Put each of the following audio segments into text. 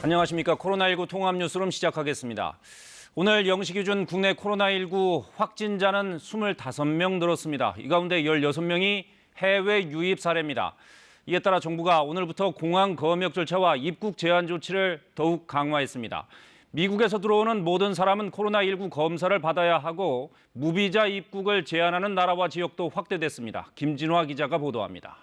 안녕하십니까. 코로나19 통합 뉴스룸 시작하겠습니다. 오늘 0시 기준 국내 코로나19 확진자는 25명 늘었습니다. 이 가운데 16명이 해외 유입 사례입니다. 이에 따라 정부가 오늘부터 공항 검역 절차와 입국 제한 조치를 더욱 강화했습니다. 미국에서 들어오는 모든 사람은 코로나19 검사를 받아야 하고 무비자 입국을 제한하는 나라와 지역도 확대됐습니다. 김진화 기자가 보도합니다.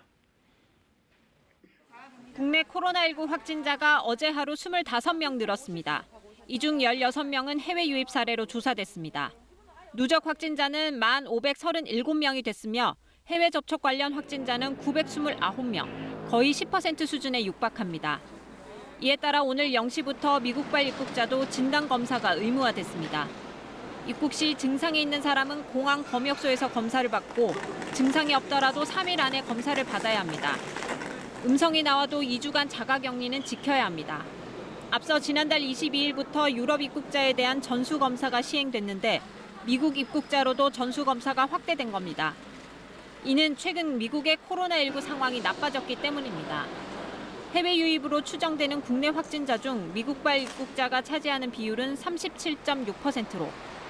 국내 코로나19 확진자가 어제 하루 25명 늘었습니다. 이 중 16명은 해외 유입 사례로 조사됐습니다. 누적 확진자는 1,537명이 됐으며 해외 접촉 관련 확진자는 929명, 거의 10% 수준에 육박합니다. 이에 따라 오늘 0시부터 미국발 입국자도 진단검사가 의무화됐습니다. 입국 시 증상이 있는 사람은 공항 검역소에서 검사를 받고 증상이 없더라도 3일 안에 검사를 받아야 합니다. 음성이 나와도 2주간 자가격리는 지켜야 합니다. 앞서 지난달 22일부터 유럽 입국자에 대한 전수검사가 시행됐는데 미국 입국자로도 전수검사가 확대된 겁니다. 이는 최근 미국의 코로나19 상황이 나빠졌기 때문입니다. 해외 유입으로 추정되는 국내 확진자 중 미국발 입국자가 차지하는 비율은 37.6%로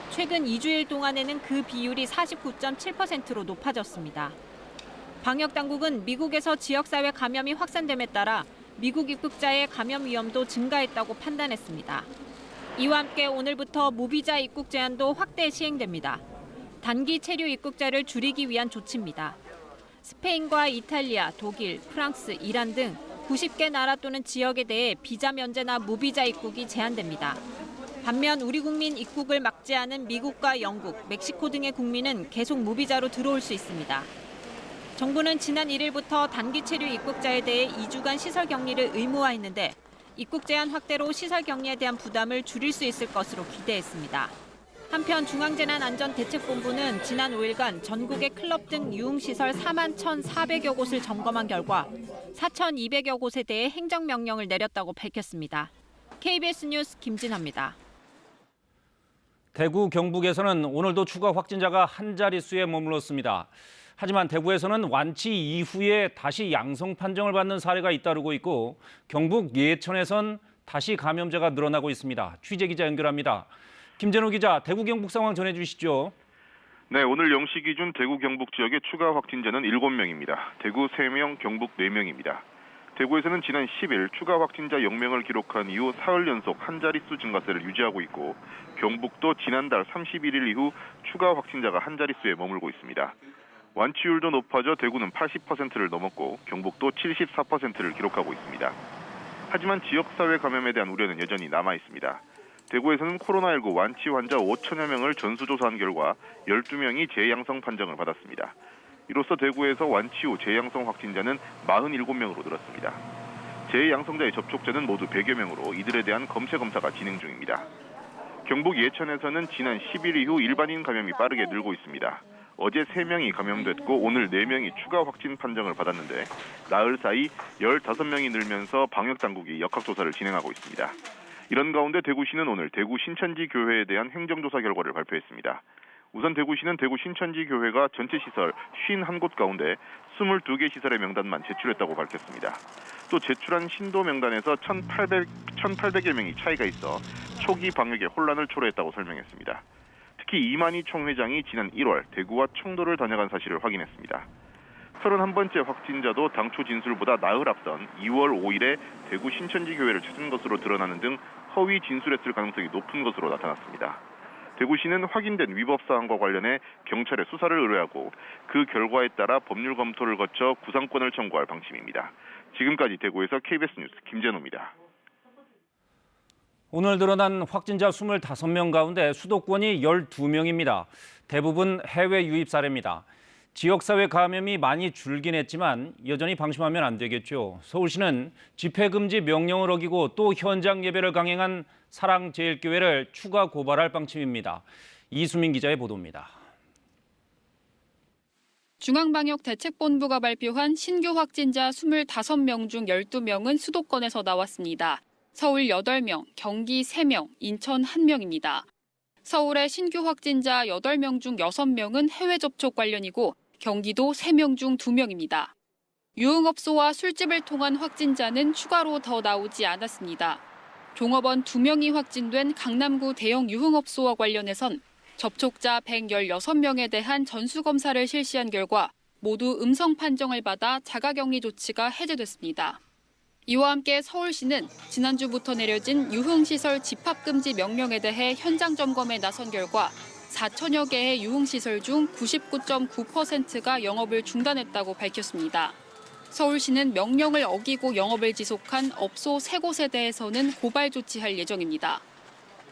최근 2주일 동안에는 그 비율이 49.7%로 높아졌습니다. 방역당국은 미국에서 지역사회 감염이 확산됨에 따라 미국 입국자의 감염 위험도 증가했다고 판단했습니다. 이와 함께 오늘부터 무비자 입국 제한도 확대 시행됩니다. 단기 체류 입국자를 줄이기 위한 조치입니다. 스페인과 이탈리아, 독일, 프랑스, 이란 등 90개 나라 또는 지역에 대해 비자 면제나 무비자 입국이 제한됩니다. 반면 우리 국민 입국을 막지 않은 미국과 영국, 멕시코 등의 국민은 계속 무비자로 들어올 수 있습니다. 정부는 지난 1일부터 단기 체류 입국자에 대해 2주간 시설 격리를 의무화했는데 입국 제한 확대로 시설 격리에 대한 부담을 줄일 수 있을 것으로 기대했습니다. 한편 중앙재난안전대책본부는 지난 5일간 전국의 클럽 등 유흥시설 4만 1,400여 곳을 점검한 결과 4,200여 곳에 대해 행정명령을 내렸다고 밝혔습니다. KBS 뉴스 김진아입니다. 대구, 경북에서는 오늘도 추가 확진자가 한 자릿수에 머물렀습니다. 하지만 대구에서는 완치 이후에 다시 양성 판정을 받는 사례가 잇따르고 있고 경북 예천에선 다시 감염자가 늘어나고 있습니다. 취재 기자 연결합니다. 김재노 기자, 대구 경북 상황 전해주시죠. 네, 오늘 0시 기준 대구 경북 지역의 추가 확진자는 7명입니다. 대구 3명, 경북 4명입니다. 대구에서는 지난 10일 추가 확진자 0명을 기록한 이후 사흘 연속 한 자릿수 증가세를 유지하고 있고 경북도 지난달 31일 이후 추가 확진자가 한 자릿수에 머물고 있습니다. 완치율도 높아져 대구는 80%를 넘었고 경북도 74%를 기록하고 있습니다. 하지만 지역사회 감염에 대한 우려는 여전히 남아 있습니다. 대구에서는 코로나19 완치 환자 5천여 명을 전수조사한 결과 12명이 재양성 판정을 받았습니다. 이로써 대구에서 완치 후 재양성 확진자는 47명으로 늘었습니다. 재양성자의 접촉자는 모두 100여 명으로 이들에 대한 검체 검사가 진행 중입니다. 경북 예천에서는 지난 10일 이후 일반인 감염이 빠르게 늘고 있습니다. 어제 3명이 감염됐고 오늘 4명이 추가 확진 판정을 받았는데 나흘 사이 15명이 늘면서 방역당국이 역학조사를 진행하고 있습니다. 이런 가운데 대구시는 오늘 대구 신천지 교회에 대한 행정조사 결과를 발표했습니다. 우선 대구시는 대구 신천지 교회가 전체 시설 51곳 가운데 22개 시설의 명단만 제출했다고 밝혔습니다. 또 제출한 신도 명단에서 1,800여 명이 차이가 있어 초기 방역에 혼란을 초래했다고 설명했습니다. 특히 이만희 총회장이 지난 1월 대구와 청도를 다녀간 사실을 확인했습니다. 31번째 확진자도 당초 진술보다 나흘 앞선 2월 5일에 대구 신천지 교회를 찾은 것으로 드러나는 등 허위 진술했을 가능성이 높은 것으로 나타났습니다. 대구시는 확인된 위법 사항과 관련해 경찰에 수사를 의뢰하고 그 결과에 따라 법률 검토를 거쳐 구상권을 청구할 방침입니다. 지금까지 대구에서 KBS 뉴스 김재노입니다. 오늘 드러난 확진자 25명 가운데 수도권이 12명입니다. 대부분 해외 유입 사례입니다. 지역사회 감염이 많이 줄긴 했지만 여전히 방심하면 안 되겠죠. 서울시는 집회금지 명령을 어기고 또 현장 예배를 강행한 사랑제일교회를 추가 고발할 방침입니다. 이수민 기자의 보도입니다. 중앙방역대책본부가 발표한 신규 확진자 25명 중 12명은 수도권에서 나왔습니다. 서울 8명, 경기 3명, 인천 1명입니다. 서울의 신규 확진자 8명 중 6명은 해외 접촉 관련이고 경기도 3명 중 2명입니다. 유흥업소와 술집을 통한 확진자는 추가로 더 나오지 않았습니다. 종업원 2명이 확진된 강남구 대형 유흥업소와 관련해선 접촉자 116명에 대한 전수검사를 실시한 결과 모두 음성 판정을 받아 자가격리 조치가 해제됐습니다. 이와 함께 서울시는 지난주부터 내려진 유흥시설 집합금지 명령에 대해 현장 점검에 나선 결과 4천여 개의 유흥시설 중 99.9%가 영업을 중단했다고 밝혔습니다. 서울시는 명령을 어기고 영업을 지속한 업소 3곳에 대해서는 고발 조치할 예정입니다.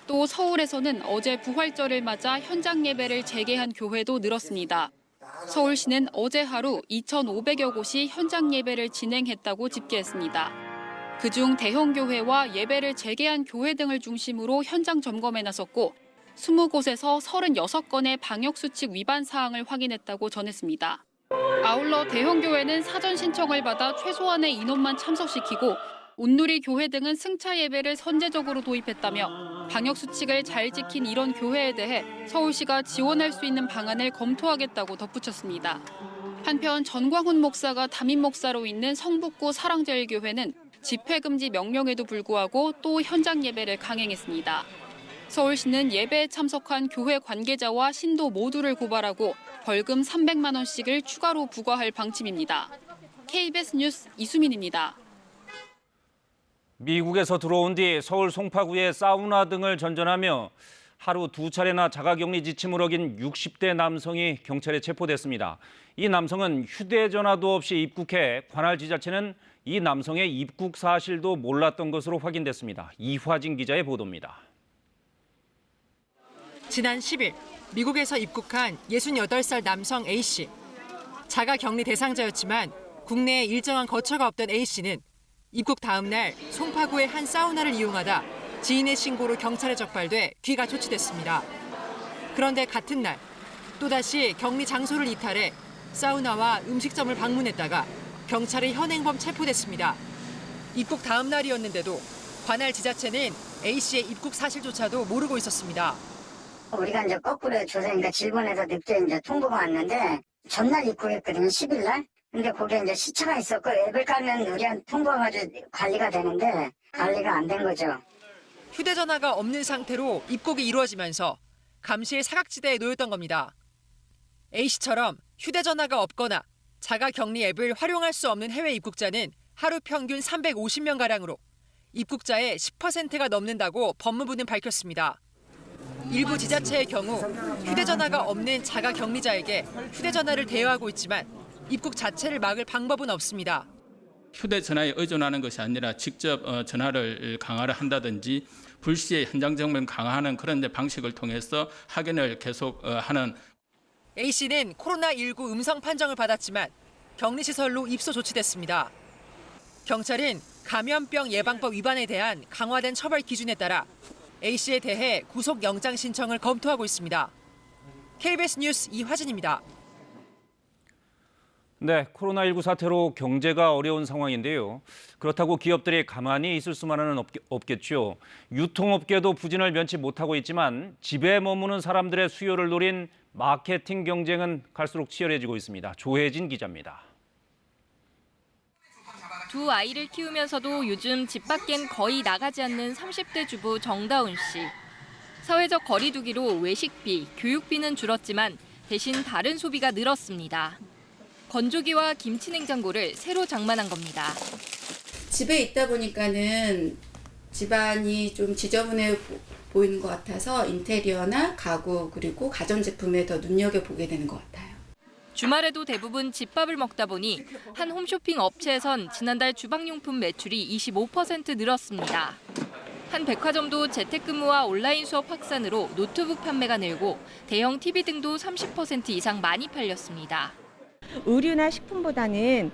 또 서울에서는 어제 부활절을 맞아 현장 예배를 재개한 교회도 늘었습니다. 서울시는 어제 하루 2,500여 곳이 현장 예배를 진행했다고 집계했습니다. 그중 대형 교회와 예배를 재개한 교회 등을 중심으로 현장 점검에 나섰고 20곳에서 36건의 방역수칙 위반 사항을 확인했다고 전했습니다. 아울러 대형 교회는 사전 신청을 받아 최소한의 인원만 참석시키고 온누리 교회 등은 승차 예배를 선제적으로 도입했다며 방역수칙을 잘 지킨 이런 교회에 대해 서울시가 지원할 수 있는 방안을 검토하겠다고 덧붙였습니다. 한편 전광훈 목사가 담임 목사로 있는 성북구 사랑제일교회는 집회금지 명령에도 불구하고 또 현장 예배를 강행했습니다. 서울시는 예배에 참석한 교회 관계자와 신도 모두를 고발하고 벌금 300만 원씩을 추가로 부과할 방침입니다. KBS 뉴스 이수민입니다. 미국에서 들어온 뒤 서울 송파구의 사우나 등을 전전하며 하루 2차례나 자가격리 지침을 어긴 60대 남성이 경찰에 체포됐습니다. 이 남성은 휴대전화도 없이 입국해 관할 지자체는 이 남성의 입국 사실도 몰랐던 것으로 확인됐습니다. 이화진 기자의 보도입니다. 지난 10일 미국에서 입국한 68살 남성 A씨. 자가격리 대상자였지만 국내에 일정한 거처가 없던 A씨는 입국 다음 날 송파구의 한 사우나를 이용하다 지인의 신고로 경찰에 적발돼 귀가 조치됐습니다. 그런데 같은 날 또다시 격리 장소를 이탈해 사우나와 음식점을 방문했다가 경찰의 현행범 체포됐습니다. 입국 다음 날이었는데도 관할 지자체는 A씨의 입국 사실조차도 모르고 있었습니다. 우리가 이제 거꾸로 조사니까 질본에서 늦게 이제 통보가 왔는데 전날 입국했거든요, 10일 날. 근데 거기에 이제 시차가 있었고 앱을 깔면 우리한테 통보가 가지고 관리가 되는데 관리가 안 된 거죠. 휴대전화가 없는 상태로 입국이 이루어지면서 감시의 사각지대에 놓였던 겁니다. A씨처럼 휴대전화가 없거나 자가격리 앱을 활용할 수 없는 해외 입국자는 하루 평균 350명가량으로 입국자의 10%가 넘는다고 법무부는 밝혔습니다. 일부 지자체의 경우 휴대전화가 없는 자가격리자에게 휴대전화를 대여하고 있지만 입국 자체를 막을 방법은 없습니다. 휴대전화에 의존하는 것이 아니라 직접 전화를 강화를 한다든지 불시에 현장 점검 강화하는 그런 방식을 통해서 확인을 계속하는. A씨는 코로나19 음성 판정을 받았지만 격리시설로 입소 조치됐습니다. 경찰은 감염병 예방법 위반에 대한 강화된 처벌 기준에 따라 A씨에 대해 구속영장 신청을 검토하고 있습니다. KBS 뉴스 이화진입니다. 네, 코로나19 사태로 경제가 어려운 상황인데요. 그렇다고 기업들이 가만히 있을 수만은 없겠죠. 유통업계도 부진을 면치 못하고 있지만 집에 머무는 사람들의 수요를 노린 마케팅 경쟁은 갈수록 치열해지고 있습니다. 조혜진 기자입니다. 두 아이를 키우면서도 요즘 집 밖엔 거의 나가지 않는 30대 주부 정다운 씨. 사회적 거리 두기로 외식비, 교육비는 줄었지만 대신 다른 소비가 늘었습니다. 건조기와 김치 냉장고를 새로 장만한 겁니다. 집에 있다 보니까는 집안이 좀 지저분해 보이는 것 같아서 인테리어나 가구 그리고 가전제품에 더 눈여겨보게 되는 것 같아요. 주말에도 대부분 집밥을 먹다 보니 한 홈쇼핑 업체에선 지난달 주방용품 매출이 25% 늘었습니다. 한 백화점도 재택근무와 온라인 수업 확산으로 노트북 판매가 늘고 대형 TV 등도 30% 이상 많이 팔렸습니다. 의류나 식품보다는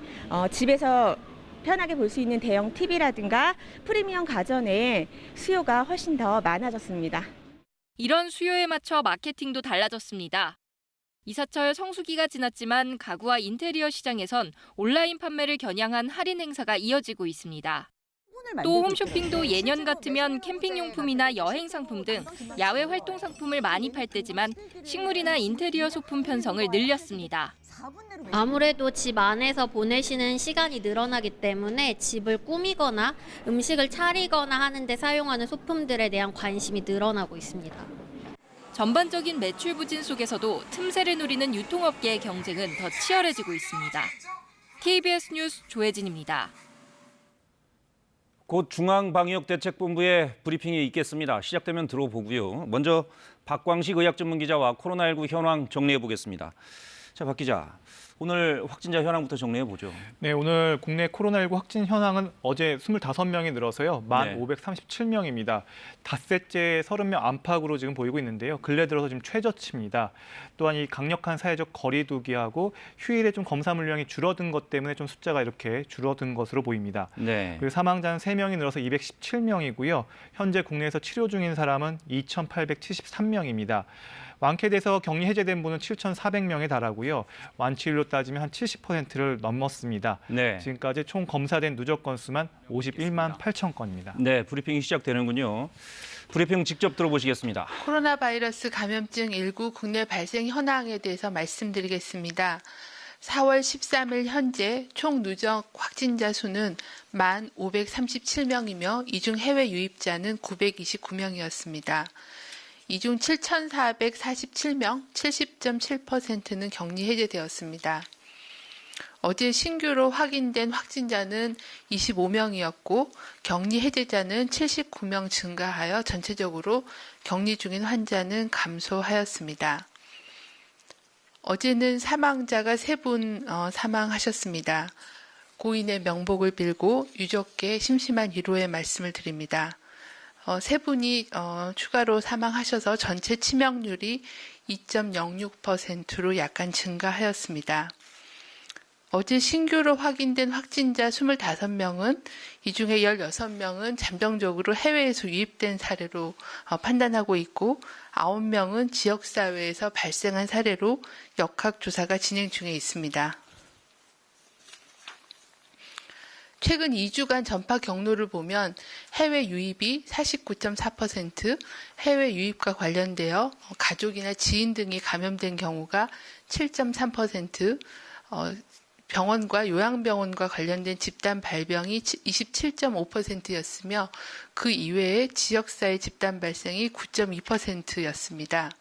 집에서 편하게 볼 수 있는 대형 TV라든가 프리미엄 가전의 수요가 훨씬 더 많아졌습니다. 이런 수요에 맞춰 마케팅도 달라졌습니다. 이사철 성수기가 지났지만 가구와 인테리어 시장에선 온라인 판매를 겨냥한 할인 행사가 이어지고 있습니다. 또 홈쇼핑도 예년 같으면 캠핑용품이나 여행 상품 등 야외 활동 상품을 많이 팔 때지만 식물이나 인테리어 소품 편성을 늘렸습니다. 아무래도 집 안에서 보내시는 시간이 늘어나기 때문에 집을 꾸미거나 음식을 차리거나 하는데 사용하는 소품들에 대한 관심이 늘어나고 있습니다. 전반적인 매출 부진 속에서도 틈새를 노리는 유통업계의 경쟁은 더 치열해지고 있습니다. KBS 뉴스 조혜진입니다. 곧 중앙방역대책본부의 브리핑이 있겠습니다. 시작되면 들어보고요. 먼저 박광식 의학전문기자와 코로나19 현황 정리해 보겠습니다. 자, 박 기자, 오늘 확진자 현황부터 정리해 보죠. 네, 오늘 국내 코로나19 확진 현황은 어제 25명이 늘어서요. 1,537명입니다. 닷새째 30명 안팎으로 지금 보이고 있는데요. 근래 들어서 지금 최저치입니다. 또한 이 강력한 사회적 거리 두기하고 휴일에 좀 검사 물량이 줄어든 것 때문에 좀 숫자가 이렇게 줄어든 것으로 보입니다. 네. 그리고 사망자는 3명이 늘어서 217명이고요. 현재 국내에서 치료 중인 사람은 2,873명입니다. 완쾌돼서 격리 해제된 분은 7,400명에 달하고요. 완치율로 따지면 한 70%를 넘었습니다. 네. 지금까지 총 검사된 누적 건수만 51만 8천 건입니다. 네, 브리핑이 시작되는군요. 브리핑 직접 들어보시겠습니다. 코로나 바이러스 감염증 19 국내 발생 현황에 대해서 말씀드리겠습니다. 4월 13일 현재 총 누적 확진자 수는 1,537명이며 이 중 해외 유입자는 929명이었습니다. 이 중 7,447명, 70.7%는 격리 해제되었습니다. 어제 신규로 확인된 확진자는 25명이었고 격리 해제자는 79명 증가하여 전체적으로 격리 중인 환자는 감소하였습니다. 어제는 사망자가 3분 사망하셨습니다. 고인의 명복을 빌고 유족께 심심한 위로의 말씀을 드립니다. 3분이 추가로 사망하셔서 전체 치명률이 2.06%로 약간 증가하였습니다. 어제 신규로 확인된 확진자 25명은 이 중에 16명은 잠정적으로 해외에서 유입된 사례로 판단하고 있고 9명은 지역사회에서 발생한 사례로 역학조사가 진행 중에 있습니다. 최근 2주간 전파 경로를 보면 해외 유입이 49.4%, 해외 유입과 관련되어 가족이나 지인 등이 감염된 경우가 7.3%, 병원과 요양병원과 관련된 집단 발병이 27.5%였으며 그 이외에 지역사회 집단 발생이 9.2%였습니다.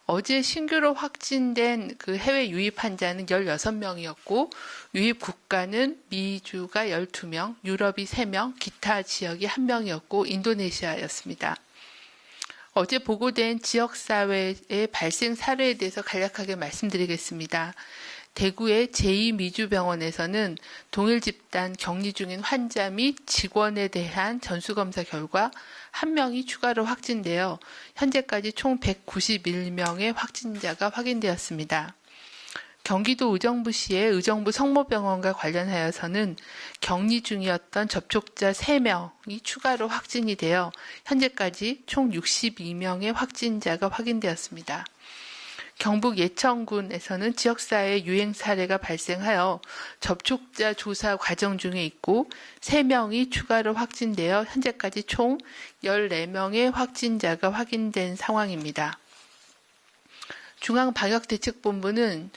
어제 신규로 확진된 그 해외 유입 환자는 16명이었고 유입 국가는 미주가 12명, 유럽이 3명, 기타 지역이 1명이었고 인도네시아였습니다. 어제 보고된 지역사회의 발생 사례에 대해서 간략하게 말씀드리겠습니다. 대구의 제2미주병원에서는 동일 집단 격리 중인 환자 및 직원에 대한 전수검사 결과 1명이 추가로 확진되어 현재까지 총 191명의 확진자가 확인되었습니다. 경기도 의정부시의 의정부 성모병원과 관련하여서는 격리 중이었던 접촉자 3명이 추가로 확진이 되어 현재까지 총 62명의 확진자가 확인되었습니다. 경북 예천군에서는 지역사회 유행 사례가 발생하여 접촉자 조사 과정 중에 있고 3명이 추가로 확진되어 현재까지 총 14명의 확진자가 확인된 상황입니다. 중앙방역대책본부는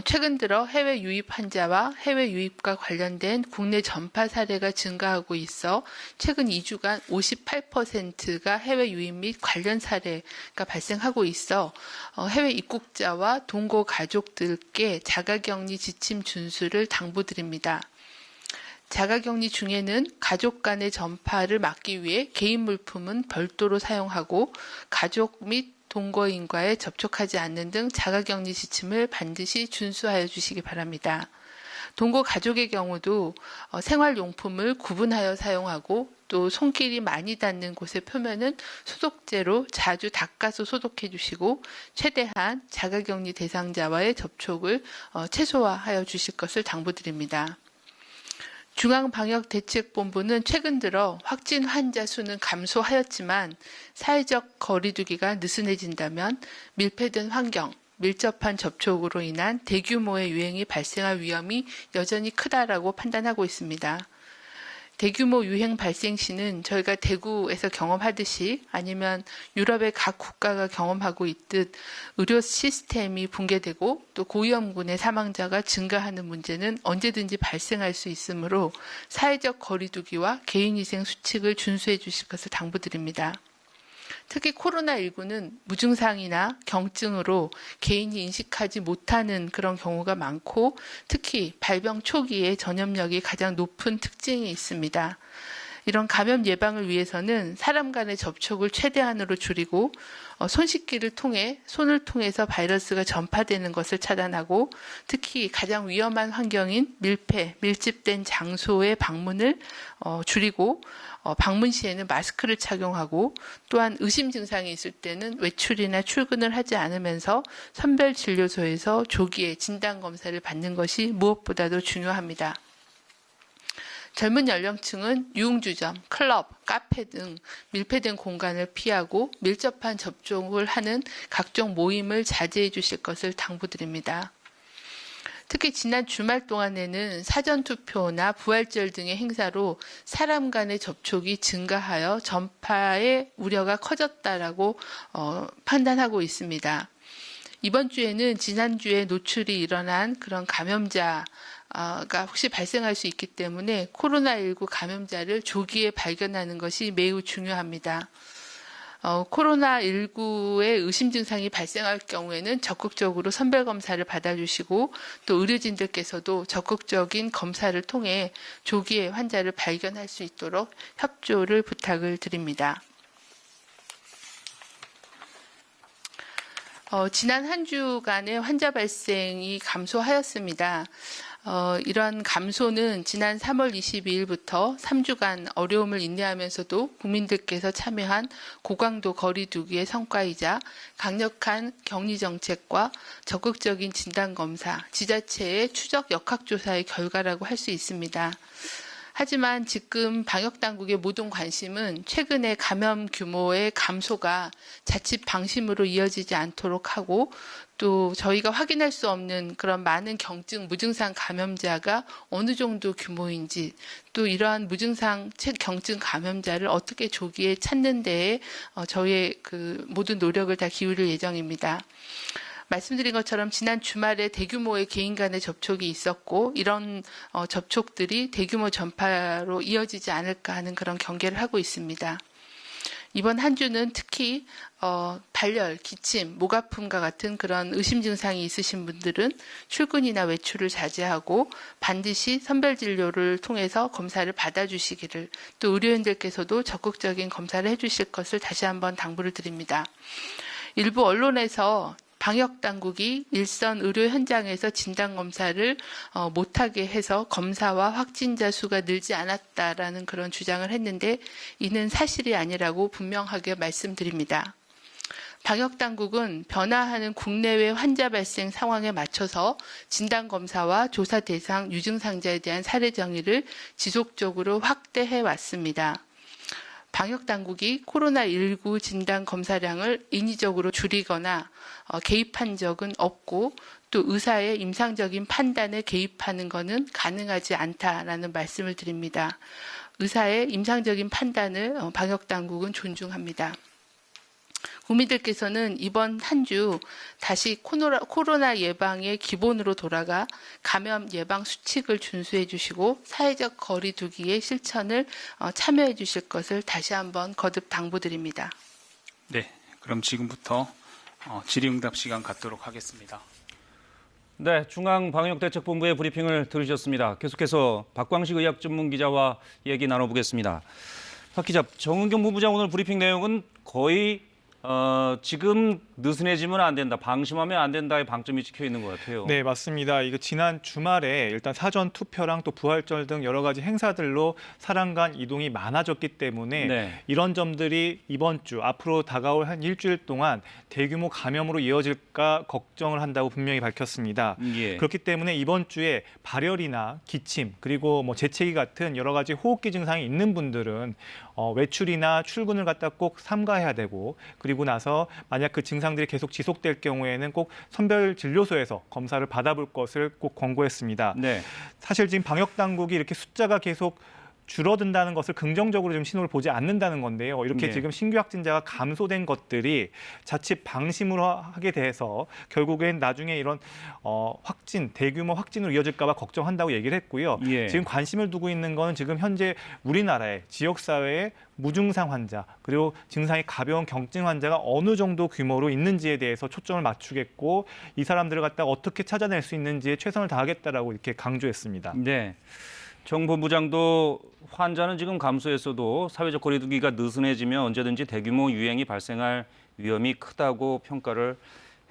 최근 들어 해외 유입 환자와 해외 유입과 관련된 국내 전파 사례가 증가하고 있어 최근 2주간 58%가 해외 유입 및 관련 사례가 발생하고 있어 해외 입국자와 동거 가족들께 자가격리 지침 준수를 당부드립니다. 자가격리 중에는 가족 간의 전파를 막기 위해 개인 물품은 별도로 사용하고 가족 및 동거인과에 접촉하지 않는 등 자가격리 지침을 반드시 준수하여 주시기 바랍니다. 동거 가족의 경우도 생활용품을 구분하여 사용하고 또 손길이 많이 닿는 곳의 표면은 소독제로 자주 닦아서 소독해 주시고 최대한 자가격리 대상자와의 접촉을 최소화하여 주실 것을 당부드립니다. 중앙방역대책본부는 최근 들어 확진 환자 수는 감소하였지만 사회적 거리두기가 느슨해진다면 밀폐된 환경, 밀접한 접촉으로 인한 대규모의 유행이 발생할 위험이 여전히 크다라고 판단하고 있습니다. 대규모 유행 발생 시는 저희가 대구에서 경험하듯이 아니면 유럽의 각 국가가 경험하고 있듯 의료 시스템이 붕괴되고 또 고위험군의 사망자가 증가하는 문제는 언제든지 발생할 수 있으므로 사회적 거리두기와 개인위생 수칙을 준수해 주실 것을 당부드립니다. 특히 코로나19는 무증상이나 경증으로 개인이 인식하지 못하는 그런 경우가 많고 특히 발병 초기에 전염력이 가장 높은 특징이 있습니다. 이런 감염 예방을 위해서는 사람 간의 접촉을 최대한으로 줄이고 손 씻기를 통해 손을 통해서 바이러스가 전파되는 것을 차단하고 특히 가장 위험한 환경인 밀폐, 밀집된 장소의 방문을 줄이고 방문 시에는 마스크를 착용하고 또한 의심 증상이 있을 때는 외출이나 출근을 하지 않으면서 선별진료소에서 조기에 진단검사를 받는 것이 무엇보다도 중요합니다. 젊은 연령층은 유흥주점, 클럽, 카페 등 밀폐된 공간을 피하고 밀접한 접촉을 하는 각종 모임을 자제해 주실 것을 당부드립니다. 특히 지난 주말 동안에는 사전투표나 부활절 등의 행사로 사람 간의 접촉이 증가하여 전파의 우려가 커졌다라고 판단하고 있습니다. 이번 주에는 지난주에 노출이 일어난 그런 감염자가 혹시 발생할 수 있기 때문에 코로나19 감염자를 조기에 발견하는 것이 매우 중요합니다. 코로나19의 의심 증상이 발생할 경우에는 적극적으로 선별검사를 받아주시고 또 의료진들께서도 적극적인 검사를 통해 조기에 환자를 발견할 수 있도록 협조를 부탁을 드립니다. 지난 한 주간의 환자 발생이 감소하였습니다. 이러한 감소는 지난 3월 22일부터 3주간 어려움을 인내하면서도 국민들께서 참여한 고강도 거리두기의 성과이자 강력한 격리 정책과 적극적인 진단검사, 지자체의 추적 역학조사의 결과라고 할 수 있습니다. 하지만 지금 방역당국의 모든 관심은 최근의 감염 규모의 감소가 자칫 방심으로 이어지지 않도록 하고 또 저희가 확인할 수 없는 그런 많은 경증, 무증상 감염자가 어느 정도 규모인지 또 이러한 무증상, 경증 감염자를 어떻게 조기에 찾는 데에 저희의 그 모든 노력을 다 기울일 예정입니다. 말씀드린 것처럼 지난 주말에 대규모의 개인 간의 접촉이 있었고 이런 접촉들이 대규모 전파로 이어지지 않을까 하는 그런 경계를 하고 있습니다. 이번 한 주는 특히 발열, 기침, 목 아픔과 같은 그런 의심 증상이 있으신 분들은 출근이나 외출을 자제하고 반드시 선별진료를 통해서 검사를 받아주시기를 또 의료인들께서도 적극적인 검사를 해주실 것을 다시 한번 당부를 드립니다. 일부 언론에서 방역당국이 일선 의료 현장에서 진단검사를 못하게 해서 검사와 확진자 수가 늘지 않았다라는 그런 주장을 했는데 이는 사실이 아니라고 분명하게 말씀드립니다. 방역당국은 변화하는 국내외 환자 발생 상황에 맞춰서 진단검사와 조사 대상 유증상자에 대한 사례 정의를 지속적으로 확대해 왔습니다. 방역당국이 코로나19 진단 검사량을 인위적으로 줄이거나 개입한 적은 없고 또 의사의 임상적인 판단에 개입하는 것은 가능하지 않다라는 말씀을 드립니다. 의사의 임상적인 판단을 방역당국은 존중합니다. 국민들께서는 이번 한 주 다시 코로나 예방의 기본으로 돌아가 감염 예방 수칙을 준수해 주시고 사회적 거리 두기의 실천을 참여해 주실 것을 다시 한번 거듭 당부드립니다. 네, 그럼 지금부터 질의응답 시간 갖도록 하겠습니다. 네, 중앙방역대책본부의 브리핑을 들으셨습니다. 계속해서 박광식 의학전문기자와 얘기 나눠보겠습니다. 박 기자, 정은경 본부장 오늘 브리핑 내용은 거의 지금 느슨해지면 안 된다, 방심하면 안 된다의 방점이 찍혀 있는 것 같아요. 네, 맞습니다. 이거 지난 주말에 일단 사전 투표랑 또 부활절 등 여러 가지 행사들로 사람 간 이동이 많아졌기 때문에 네. 이런 점들이 이번 주 앞으로 다가올 한 일주일 동안 대규모 감염으로 이어질까 걱정을 한다고 분명히 밝혔습니다. 예. 그렇기 때문에 이번 주에 발열이나 기침 그리고 재채기 같은 여러 가지 호흡기 증상이 있는 분들은 외출이나 출근을 갖다 꼭 삼가해야 되고 그리고 나서 만약 그 증상들이 계속 지속될 경우에는 꼭 선별진료소에서 검사를 받아볼 것을 꼭 권고했습니다. 네. 사실 지금 방역당국이 이렇게 숫자가 계속 줄어든다는 것을 긍정적으로 좀 신호를 보지 않는다는 건데요. 이렇게 네. 지금 신규 확진자가 감소된 것들이 자칫 방심으로 하게 돼서 결국엔 나중에 이런 대규모 확진으로 이어질까 봐 걱정한다고 얘기를 했고요. 예. 지금 관심을 두고 있는 거는 지금 현재 우리나라의 지역사회의 무증상 환자 그리고 증상이 가벼운 경증 환자가 어느 정도 규모로 있는지에 대해서 초점을 맞추겠고 이 사람들을 갖다가 어떻게 찾아낼 수 있는지에 최선을 다하겠다라고 이렇게 강조했습니다. 네. 정 본부장도 환자는 지금 감소했어도 사회적 거리두기가 느슨해지면 언제든지 대규모 유행이 발생할 위험이 크다고 평가를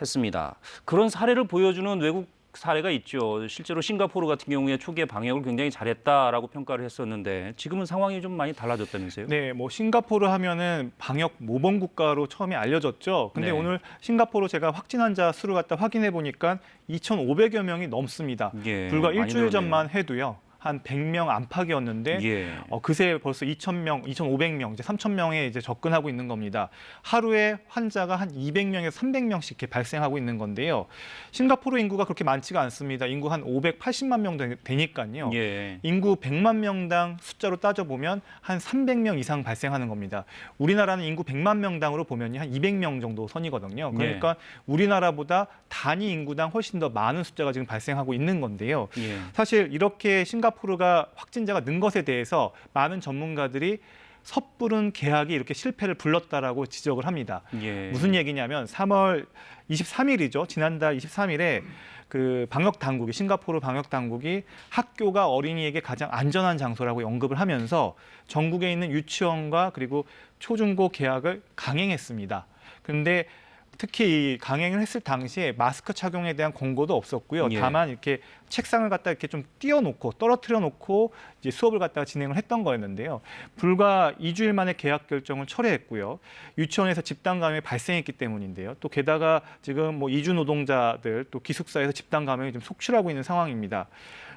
했습니다. 그런 사례를 보여주는 외국 사례가 있죠. 실제로 싱가포르 같은 경우에 초기에 방역을 굉장히 잘했다라고 평가를 했었는데 지금은 상황이 좀 많이 달라졌다면서요? 네, 뭐 싱가포르 하면은 방역 모범 국가로 처음에 알려졌죠. 근데 네. 오늘 싱가포르 제가 확진 환자 수를 갖다 확인해 보니까 2,500여 명이 넘습니다. 예, 불과 많이 일주일 늘었네요. 전만 해도요. 한 100명 안팎이었는데 예. 그새 벌써 2,000명, 2,500명, 이제 3,000명에 이제 접근하고 있는 겁니다. 하루에 환자가 한 200명에서 300명씩 이렇게 발생하고 있는 건데요. 싱가포르 인구가 그렇게 많지가 않습니다. 인구 한 580만 명 되니까요. 예. 인구 100만 명당 숫자로 따져보면 한 300명 이상 발생하는 겁니다. 우리나라는 인구 100만 명당으로 보면 한 200명 정도 선이거든요. 그러니까 우리나라보다 단위 인구당 훨씬 더 많은 숫자가 지금 발생하고 있는 건데요. 예. 사실 이렇게 싱가포르가 확진자가 는 것에 대해서 많은 전문가들이 섣부른 개학이 이렇게 실패를 불렀다라고 지적을 합니다. 예. 무슨 얘기냐면 3월 23일이죠. 지난달 23일에 그 방역 당국이 싱가포르 방역 당국이 학교가 어린이에게 가장 안전한 장소라고 언급을 하면서 전국에 있는 유치원과 그리고 초중고 개학을 강행했습니다. 그런데 특히 이 강행을 했을 당시에 마스크 착용에 대한 권고도 없었고요. 예. 다만 이렇게 책상을 갖다 이렇게 좀 띄워놓고 떨어뜨려 놓고 이제 수업을 갖다가 진행을 했던 거였는데요. 불과 2주일 만에 개학 결정을 철회했고요. 유치원에서 집단 감염이 발생했기 때문인데요. 또 게다가 지금 뭐 이주 노동자들 또 기숙사에서 집단 감염이 좀 속출하고 있는 상황입니다.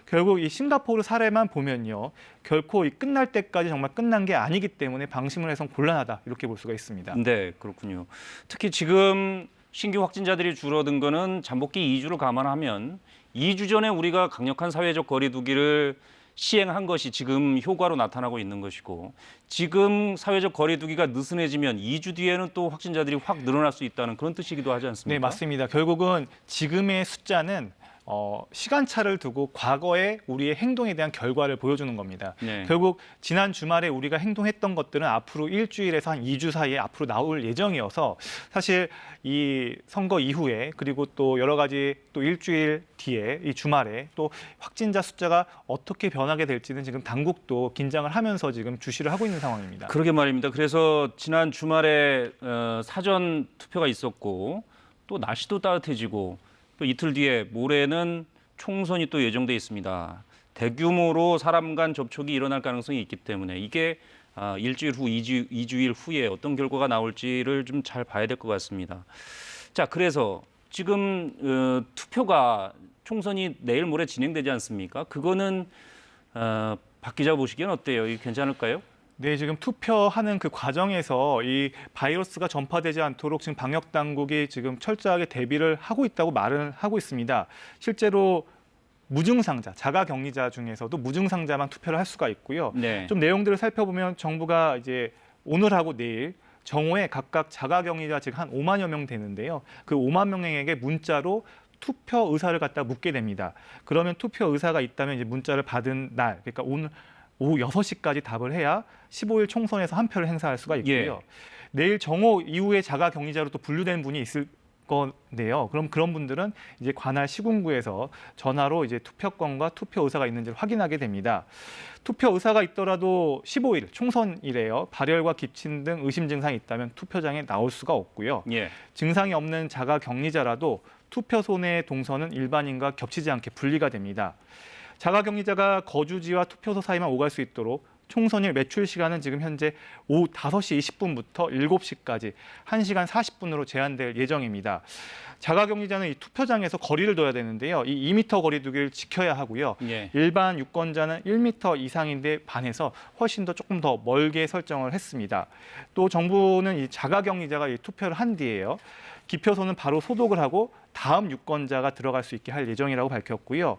결국 이 싱가포르 사례만 보면요. 결코 이 끝날 때까지 정말 끝난 게 아니기 때문에 방심을 해서는 곤란하다 이렇게 볼 수가 있습니다. 네, 그렇군요. 특히 지금 신규 확진자들이 줄어든 거는 잠복기 2주를 감안하면 2주 전에 우리가 강력한 사회적 거리두기를 시행한 것이 지금 효과로 나타나고 있는 것이고 지금 사회적 거리두기가 느슨해지면 2주 뒤에는 또 확진자들이 확 늘어날 수 있다는 그런 뜻이기도 하지 않습니까? 네, 맞습니다. 결국은 지금의 숫자는 시간차를 두고 과거의 우리의 행동에 대한 결과를 보여주는 겁니다. 네. 결국 지난 주말에 우리가 행동했던 것들은 앞으로 일주일에서 한 2주 사이에 앞으로 나올 예정이어서 사실 이 선거 이후에 그리고 또 여러 가지 또 일주일 뒤에 이 주말에 또 확진자 숫자가 어떻게 변하게 될지는 지금 당국도 긴장을 하면서 지금 주시를 하고 있는 상황입니다. 그러게 말입니다. 그래서 지난 주말에 사전 투표가 있었고 또 날씨도 따뜻해지고 또 이틀 뒤에 모레는 총선이 또 예정돼 있습니다. 대규모로 사람 간 접촉이 일어날 가능성이 있기 때문에 이게 일주일 후, 2주일 후에 어떤 결과가 나올지를 좀 잘 봐야 될 것 같습니다. 자, 그래서 지금 투표가 총선이 내일 모레 진행되지 않습니까? 그거는 박 기자 보시기엔 어때요? 이게 괜찮을까요? 네, 지금 투표하는 그 과정에서 이 바이러스가 전파되지 않도록 지금 방역 당국이 지금 철저하게 대비를 하고 있다고 말을 하고 있습니다. 실제로 무증상자, 자가격리자 중에서도 무증상자만 투표를 할 수가 있고요. 네. 좀 내용들을 살펴보면 정부가 이제 오늘하고 내일 정오에 각각 자가격리자 즉 한 5만여 명 되는데요. 그 5만 명에게 문자로 투표 의사를 갖다 묻게 됩니다. 그러면 투표 의사가 있다면 이제 문자를 받은 날, 그러니까 오늘 오후 6시까지 답을 해야 15일 총선에서 한 표를 행사할 수가 있고요. 예. 내일 정오 이후에 자가격리자로 또 분류된 분이 있을 건데요. 그럼 그런 분들은 이제 관할 시군구에서 전화로 이제 투표권과 투표 의사가 있는지를 확인하게 됩니다. 투표 의사가 있더라도 15일 총선이래요. 발열과 기침 등 의심 증상이 있다면 투표장에 나올 수가 없고요. 예. 증상이 없는 자가격리자라도 투표소 내 동선은 일반인과 겹치지 않게 분리가 됩니다. 자가격리자가 거주지와 투표소 사이만 오갈 수 있도록 총선일 매출 시간은 지금 현재 오후 5시 20분부터 7시까지 1시간 40분으로 제한될 예정입니다. 자가격리자는 이 투표장에서 거리를 둬야 되는데요. 이 2m 거리두기를 지켜야 하고요. 예. 일반 유권자는 1m 이상인데 반해서 훨씬 더 조금 더 멀게 설정을 했습니다. 또 정부는 이 자가격리자가 이 투표를 한 뒤에요. 기표소는 바로 소독을 하고 다음 유권자가 들어갈 수 있게 할 예정이라고 밝혔고요.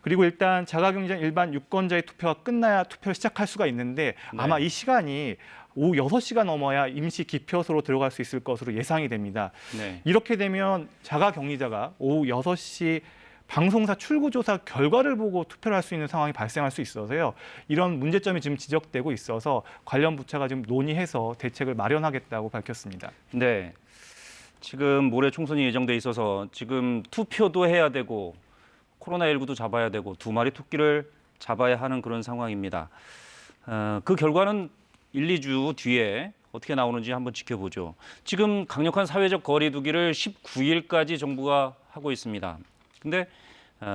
그리고 일단 자가격리자 일반 유권자의 투표가 끝나야 투표를 시작할 수가 있는데 아마 이 시간이 오후 6시가 넘어야 임시 기표소로 들어갈 수 있을 것으로 예상이 됩니다. 네. 이렇게 되면 자가격리자가 오후 6시 방송사 출구조사 결과를 보고 투표를 할 수 있는 상황이 발생할 수 있어서요. 이런 문제점이 지금 지적되고 있어서 관련 부처가 지금 논의해서 대책을 마련하겠다고 밝혔습니다. 네. 지금 모레 총선이 예정돼 있어서 지금 투표도 해야 되고 코로나19도 잡아야 되고 두 마리 토끼를 잡아야 하는 그런 상황입니다. 그 결과는 1, 2주 뒤에 어떻게 나오는지 한번 지켜보죠. 지금 강력한 사회적 거리 두기를 19일까지 정부가 하고 있습니다. 근데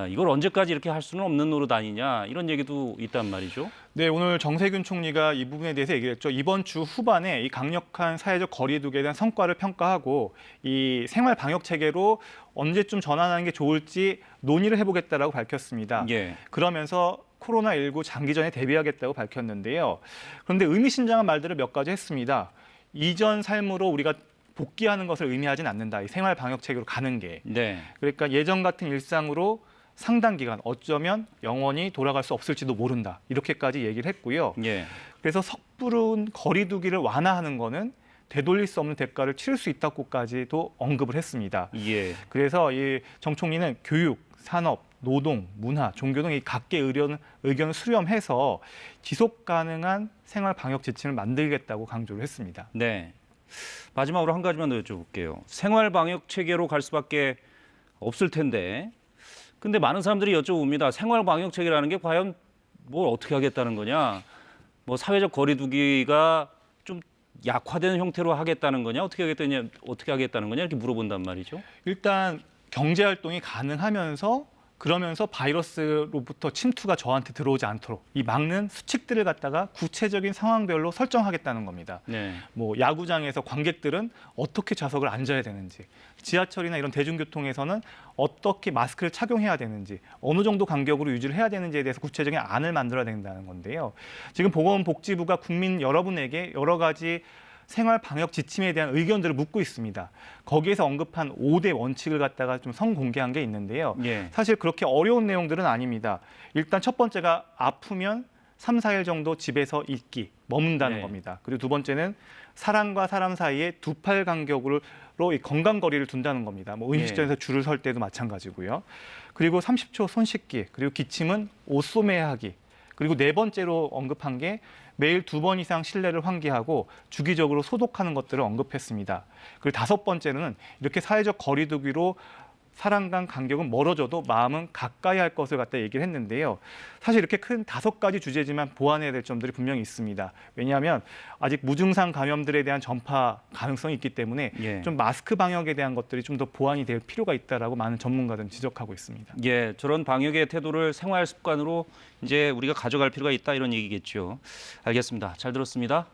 이걸 언제까지 이렇게 할 수는 없는 노릇 아니냐 이런 얘기도 있단 말이죠. 네, 오늘 정세균 총리가 이 부분에 대해서 얘기를 했죠. 이번 주 후반에 이 강력한 사회적 거리 두기에 대한 성과를 평가하고 이 생활 방역 체계로 언제쯤 전환하는 게 좋을지 논의를 해보겠다라고 밝혔습니다. 예. 그러면서 코로나19 장기전에 대비하겠다고 밝혔는데요. 그런데 의미심장한 말들을 몇 가지 했습니다. 이전 삶으로 우리가 복귀하는 것을 의미하진 않는다. 이 생활 방역 체계로 가는 게. 네. 그러니까 예전 같은 일상으로 상당 기간 어쩌면 영원히 돌아갈 수 없을지도 모른다. 이렇게까지 얘기를 했고요. 예. 그래서 섣부른 거리 두기를 완화하는 거는 되돌릴 수 없는 대가를 치를 수 있다고까지도 언급을 했습니다. 예. 그래서 이 정 총리는 교육, 산업, 노동, 문화, 종교 등 이 각계 의견을 수렴해서 지속 가능한 생활 방역 지침을 만들겠다고 강조를 했습니다. 네. 마지막으로 한 가지만 더 여쭤볼게요. 생활 방역 체계로 갈 수밖에 없을 텐데, 근데 많은 사람들이 여쭤봅니다. 생활 방역 체계라는 게 과연 뭘 어떻게 하겠다는 거냐? 뭐 사회적 거리두기가 좀 약화된 형태로 하겠다는 거냐? 어떻게 하겠다는 거냐? 이렇게 물어본단 말이죠. 일단 경제 활동이 가능하면서 그러면서 바이러스로부터 침투가 저한테 들어오지 않도록 이 막는 수칙들을 갖다가 구체적인 상황별로 설정하겠다는 겁니다. 네. 뭐 야구장에서 관객들은 어떻게 좌석을 앉아야 되는지, 지하철이나 이런 대중교통에서는 어떻게 마스크를 착용해야 되는지, 어느 정도 간격으로 유지를 해야 되는지에 대해서 구체적인 안을 만들어야 된다는 건데요. 지금 보건복지부가 국민 여러분에게 여러 가지 생활 방역 지침에 대한 의견들을 묻고 있습니다. 거기에서 언급한 5대 원칙을 갖다가 좀 선공개한 게 있는데요. 예. 사실 그렇게 어려운 내용들은 아닙니다. 일단 첫 번째가 아프면 3, 4일 정도 집에서 있기, 머문다는 네. 겁니다. 그리고 두 번째는 사람과 사람 사이에 2팔 간격으로 이 건강 거리를 둔다는 겁니다. 뭐 음식점에서 줄을 설 때도 마찬가지고요. 그리고 30초 손 씻기, 그리고 기침은 옷 소매야 하기. 그리고 네 번째로 언급한 게 매일 2번 이상 실내를 환기하고 주기적으로 소독하는 것들을 언급했습니다. 그리고 다섯 번째는 이렇게 사회적 거리 두기로 사람 간 간격은 멀어져도 마음은 가까이 할 것을 갖다 얘기를 했는데요. 사실 이렇게 큰 5가지 주제지만 보완해야 될 점들이 분명히 있습니다. 왜냐하면 아직 무증상 감염들에 대한 전파 가능성이 있기 때문에 좀 마스크 방역에 대한 것들이 좀 더 보완이 될 필요가 있다라고 많은 전문가들은 지적하고 있습니다. 예, 저런 방역의 태도를 생활 습관으로 이제 우리가 가져갈 필요가 있다 이런 얘기겠죠. 알겠습니다. 잘 들었습니다.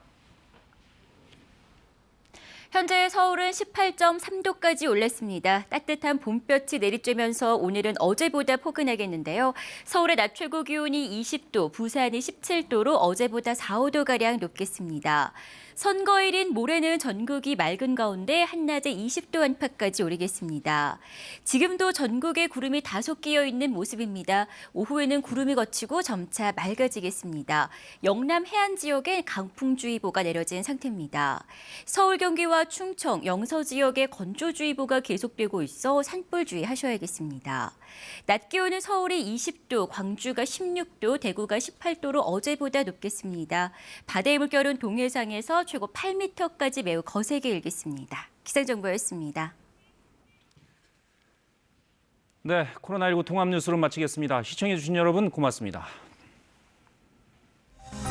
현재 서울은 18.3도까지 올랐습니다. 따뜻한 봄볕이 내리쬐면서 오늘은 어제보다 포근하겠는데요. 서울의 낮 최고 기온이 20도, 부산이 17도로 어제보다 4, 5도가량 높겠습니다. 선거일인 모레는 전국이 맑은 가운데 한낮에 20도 안팎까지 오르겠습니다. 지금도 전국에 구름이 다소 끼어 있는 모습입니다. 오후에는 구름이 걷히고 점차 맑아지겠습니다. 영남 해안 지역에 강풍주의보가 내려진 상태입니다. 서울, 경기와 충청, 영서 지역에 건조주의보가 계속되고 있어 산불 주의하셔야겠습니다. 낮 기온은 서울이 20도, 광주가 16도, 대구가 18도로 어제보다 높겠습니다. 바다의 물결은 동해상에서 최고 8m까지 매우 거세게 일겠습니다. 기상정보였습니다. 네, 코로나19 통합 뉴스로 마치겠습니다. 시청해주신 여러분 고맙습니다.